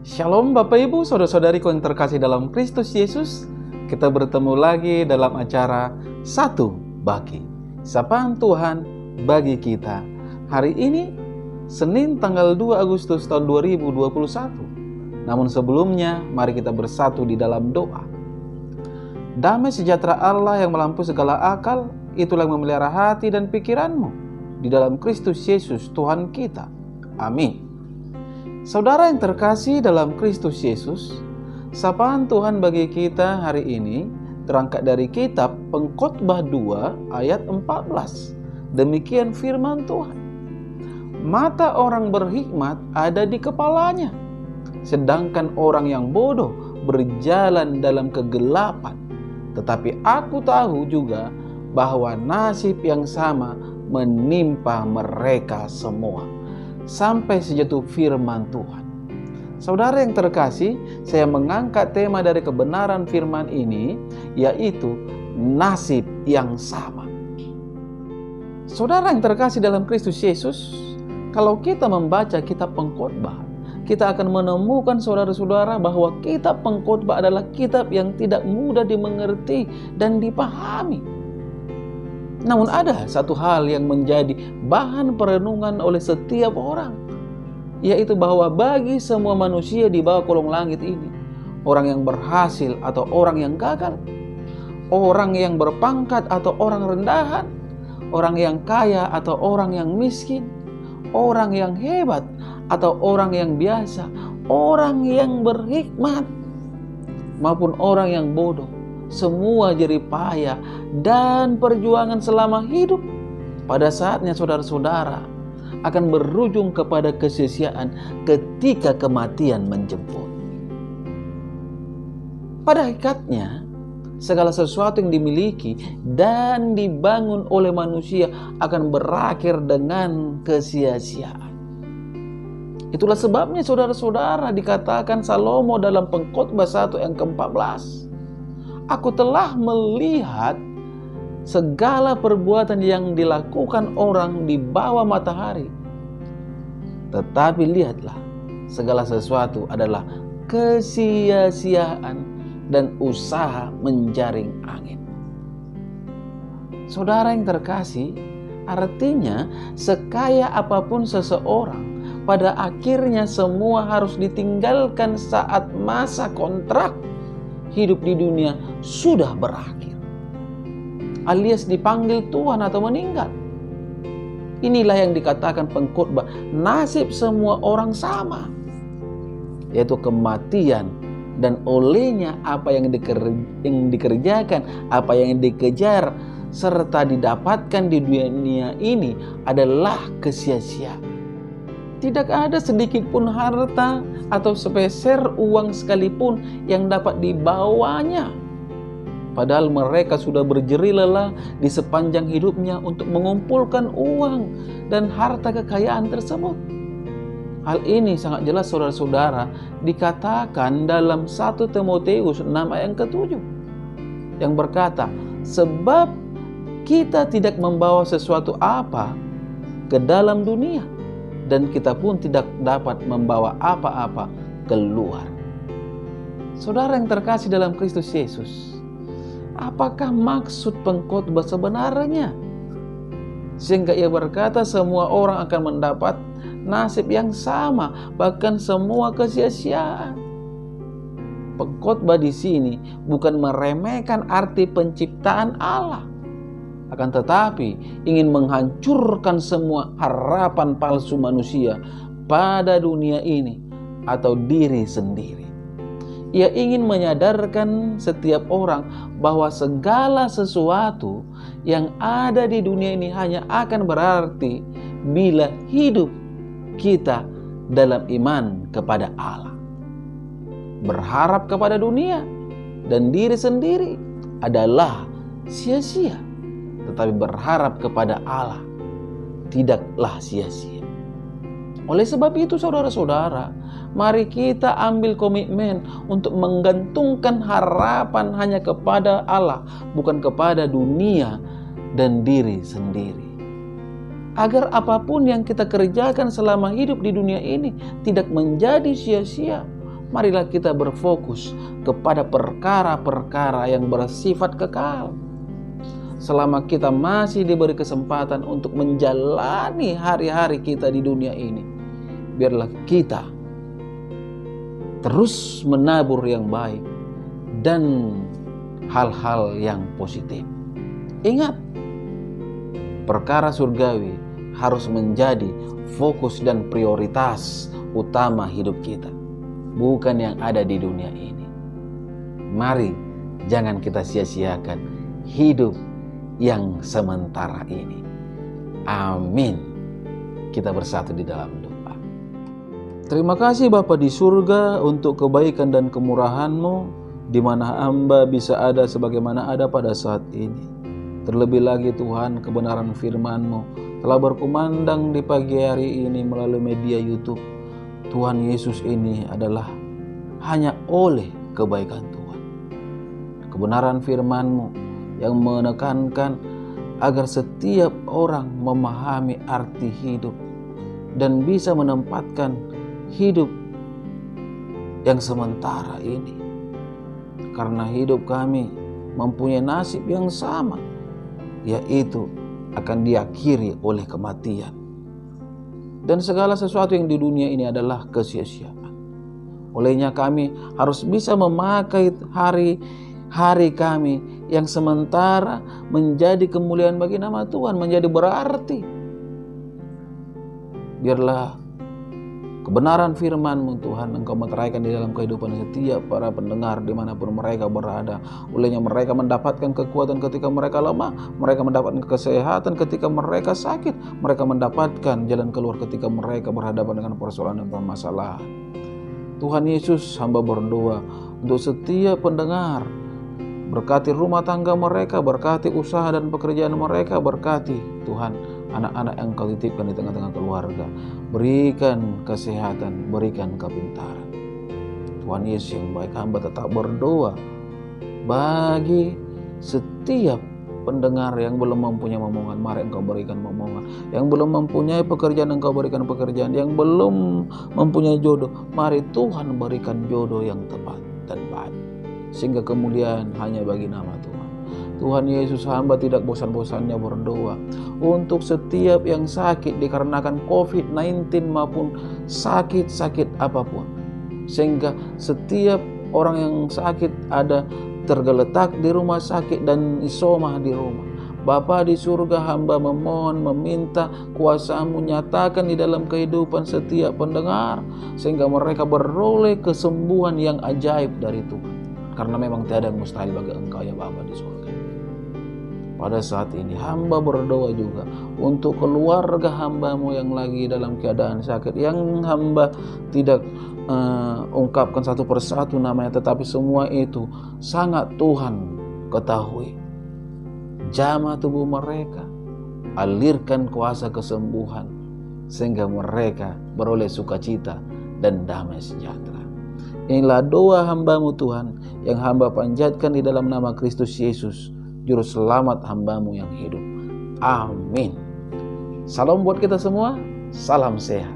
Shalom Bapak Ibu, Saudara-saudariku yang terkasih dalam Kristus Yesus. Kita bertemu lagi dalam acara Satu Bagi, Sapaan Tuhan bagi kita. Hari ini Senin tanggal 2 Agustus tahun 2021. Namun sebelumnya mari kita bersatu di dalam doa. Damai sejahtera Allah yang melampaui segala akal, itulah yang memelihara hati dan pikiranmu di dalam Kristus Yesus Tuhan kita. Amin. Saudara yang terkasih dalam Kristus Yesus, sapaan Tuhan bagi kita hari ini terangkat dari kitab Pengkhotbah 2 ayat 14. Demikian firman Tuhan. Mata orang berhikmat ada di kepalanya, sedangkan orang yang bodoh berjalan dalam kegelapan. Tetapi aku tahu juga bahwa nasib yang sama menimpa mereka semua. Sampai sejatuh firman Tuhan. Saudara yang terkasih, saya mengangkat tema dari kebenaran firman ini, yaitu nasib yang sama. Saudara yang terkasih dalam Kristus Yesus, kalau kita membaca kitab Pengkhotbah, kita akan menemukan saudara-saudara bahwa kitab Pengkhotbah adalah kitab yang tidak mudah dimengerti dan dipahami. Namun ada satu hal yang menjadi bahan perenungan oleh setiap orang, yaitu bahwa bagi semua manusia di bawah kolong langit ini, orang yang berhasil atau orang yang gagal, orang yang berpangkat atau orang rendahan, orang yang kaya atau orang yang miskin, orang yang hebat atau orang yang biasa, orang yang berhikmat maupun orang yang bodoh, semua jerih payah dan perjuangan selama hidup pada saatnya saudara-saudara akan berujung kepada kesia-siaan ketika kematian menjemput. Pada hakikatnya, segala sesuatu yang dimiliki dan dibangun oleh manusia akan berakhir dengan kesia-siaan. Itulah sebabnya saudara-saudara dikatakan Salomo dalam Pengkhotbah 1 yang ke-14. Aku telah melihat segala perbuatan yang dilakukan orang di bawah matahari. Tetapi lihatlah, segala sesuatu adalah kesia-siaan dan usaha menjaring angin. Saudara yang terkasih, artinya sekaya apapun seseorang, pada akhirnya semua harus ditinggalkan saat masa kontrak hidup di dunia sudah berakhir, alias dipanggil Tuhan atau meninggal. Inilah yang dikatakan Pengkhotbah, nasib semua orang sama, yaitu kematian, dan olehnya apa yang dikerjakan, apa yang dikejar serta didapatkan di dunia ini adalah kesia-siaan. Tidak ada sedikit pun harta atau sepeser uang sekalipun yang dapat dibawanya. Padahal mereka sudah berjerih lelah di sepanjang hidupnya untuk mengumpulkan uang dan harta kekayaan tersebut. Hal ini sangat jelas saudara-saudara dikatakan dalam 1 Timotius 6 ayat ke-7 yang berkata, sebab kita tidak membawa sesuatu apa ke dalam dunia, dan kita pun tidak dapat membawa apa-apa keluar. Saudara yang terkasih dalam Kristus Yesus, apakah maksud pengkhotbah sebenarnya? Sehingga ia berkata semua orang akan mendapat nasib yang sama, bahkan semua kesia-siaan. Pengkhotbah di sini bukan meremehkan arti penciptaan Allah, akan tetapi ingin menghancurkan semua harapan palsu manusia pada dunia ini atau diri sendiri. Ia ingin menyadarkan setiap orang bahwa segala sesuatu yang ada di dunia ini hanya akan berarti bila hidup kita dalam iman kepada Allah. Berharap kepada dunia dan diri sendiri adalah sia-sia. Tetapi berharap kepada Allah tidaklah sia-sia. Oleh sebab itu saudara-saudara, mari kita ambil komitmen untuk menggantungkan harapan hanya kepada Allah, bukan kepada dunia dan diri sendiri. Agar apapun yang kita kerjakan selama hidup di dunia ini tidak menjadi sia-sia, marilah kita berfokus kepada perkara-perkara yang bersifat kekal. Selama kita masih diberi kesempatan untuk menjalani hari-hari kita di dunia ini, biarlah kita terus menabur yang baik dan hal-hal yang positif. Ingat, perkara surgawi harus menjadi fokus dan prioritas utama hidup kita, bukan yang ada di dunia ini. Mari jangan kita sia-siakan hidup yang sementara ini. Amin. Kita bersatu di dalam doa. Terima kasih Bapa di surga untuk kebaikan dan kemurahan-Mu, di mana hamba bisa ada sebagaimana ada pada saat ini. Terlebih lagi Tuhan, kebenaran firman-Mu telah berkumandang di pagi hari ini melalui media YouTube. Tuhan Yesus ini adalah hanya oleh kebaikan Tuhan. Kebenaran firman-Mu yang menekankan agar setiap orang memahami arti hidup dan bisa menempatkan hidup yang sementara ini. Karena hidup kami mempunyai nasib yang sama, yaitu akan diakhiri oleh kematian. Dan segala sesuatu yang di dunia ini adalah kesia-siaan. Olehnya kami harus bisa memakai hari-hari kami yang sementara menjadi kemuliaan bagi nama Tuhan, menjadi berarti. Biarlah kebenaran firman-Mu Tuhan Engkau meteraikan di dalam kehidupan setiap para pendengar dimanapun mereka berada. Olehnya mereka mendapatkan kekuatan ketika mereka lemah, mereka mendapatkan kesehatan ketika mereka sakit, mereka mendapatkan jalan keluar ketika mereka berhadapan dengan persoalan dan permasalahan. Tuhan Yesus, hamba berdoa untuk setiap pendengar. Berkati rumah tangga mereka, berkati usaha dan pekerjaan mereka, berkati Tuhan anak-anak yang Kau titipkan di tengah-tengah keluarga. Berikan kesehatan, berikan kepintaran. Tuhan Yesus yang baik, hamba tetap berdoa bagi setiap pendengar yang belum mempunyai momongan, mari Engkau berikan momongan. Yang belum mempunyai pekerjaan, Engkau berikan pekerjaan. Yang belum mempunyai jodoh, mari Tuhan berikan jodoh yang tepat dan baik, sehingga kemuliaan hanya bagi nama Tuhan. Tuhan Yesus, hamba tidak bosan-bosannya berdoa untuk setiap yang sakit dikarenakan COVID-19 maupun sakit-sakit apapun, sehingga setiap orang yang sakit ada tergeletak di rumah sakit dan isomah di rumah. Bapa di surga, hamba memohon, meminta kuasa-Mu nyatakan di dalam kehidupan setiap pendengar, sehingga mereka beroleh kesembuhan yang ajaib dari Tuhan. Karena memang tiada yang mustahil bagi Engkau ya Bapa di surga. Pada saat ini hamba berdoa juga untuk keluarga hamba-Mu yang lagi dalam keadaan sakit, yang hamba tidak ungkapkan satu persatu namanya, tetapi semua itu sangat Tuhan ketahui. Jamah tubuh mereka, alirkan kuasa kesembuhan, sehingga mereka beroleh sukacita dan damai sejahtera. Inilah doa hamba-Mu Tuhan, yang hamba panjatkan di dalam nama Kristus Yesus, Juru Selamat hamba-Mu yang hidup. Amin. Salam buat kita semua, salam sehat.